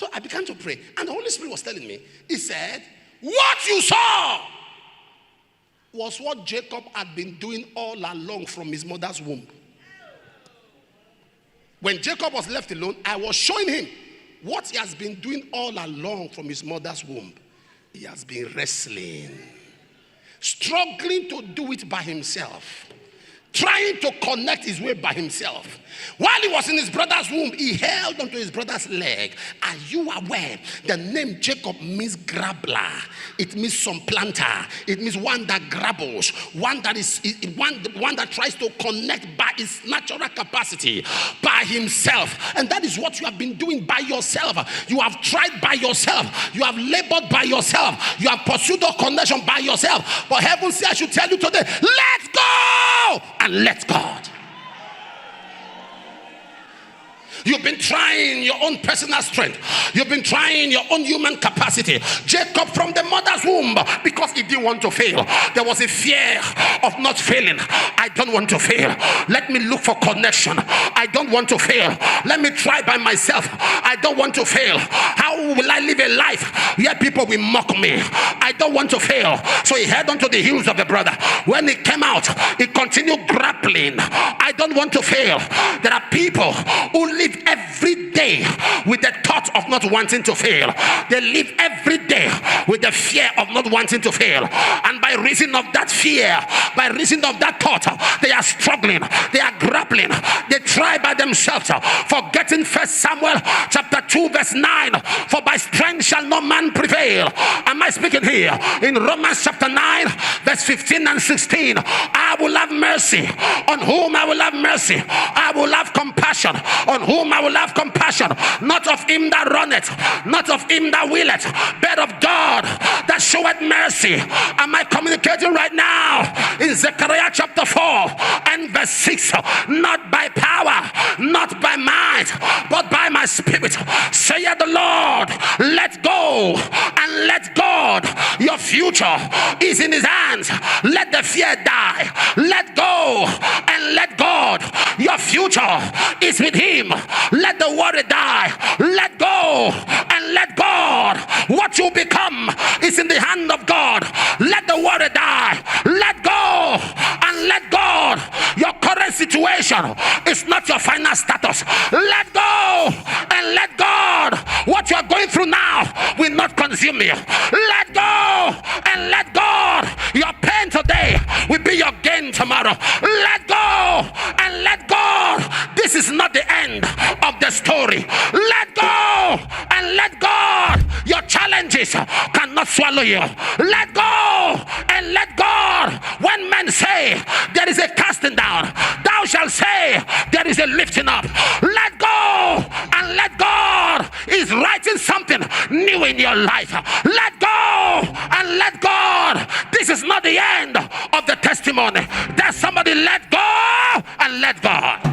So I began to pray. And the Holy Spirit was telling me, he said, what you saw was what Jacob had been doing all along from his mother's womb. When Jacob was left alone, I was showing him what he has been doing all along from his mother's womb. He has been wrestling, struggling to do it by himself, trying to connect his way by himself. While he was in his brother's womb, he held onto his brother's leg. Are you aware? The name Jacob means grabbler. It means supplanter. It means one that grabbles, one that is one that tries to connect by his natural capacity, by himself. And that is what you have been doing by yourself. You have tried by yourself. You have labored by yourself. You have pursued a connection by yourself. But heaven says I should tell you today, let go and let God. You've been trying your own personal strength. You've been trying your own human capacity. Jacob from the mother's womb, because he didn't want to fail. There was a fear of not failing. I don't want to fail. Let me look for connection. I don't want to fail. Let me try by myself. I don't want to fail. How will I live a life where people will mock me? I don't want to fail. So he head onto the heels of the brother. When he came out, he continued grappling. I don't want to fail. There are people who live every day with the thought of not wanting to fail. They live every day with the fear of not wanting to fail. And by reason of that fear, by reason of that thought, they are struggling. They are grappling. They try by themselves, forgetting 1 Samuel chapter 2 verse 9. For by strength shall no man prevail. Am I speaking here? In Romans chapter 9 verse 15 and 16. I will have mercy on whom I will have mercy. I will have compassion on whom I will have compassion, not of him that runneth, not of him that willeth, but of God that showeth mercy. Am I communicating right now? In Zechariah chapter 4 and verse 6, not by power, not by might, but by my spirit, saith the Lord. Let go and let God. Your future is in his hands. Let the fear die. Let go and let God. Your future is with him. Let the worry die. Let go and let God. What you become is in the hand of God. Let the worry die. Let go and let God. Your current situation is not your final status. Let go and let God. What you are going through now will not consume you. Let go and let God. Your pain today will be your gain tomorrow. Let go and let God. This is not the end of the story. Let go and let God. Your challenges cannot swallow you. Let go and let God. When men say there is a casting down, thou shalt say there is a lifting up. Let go and let God. Is writing something new in your life. Let go and let God. This is not the end of the testimony. There's somebody let go and let God.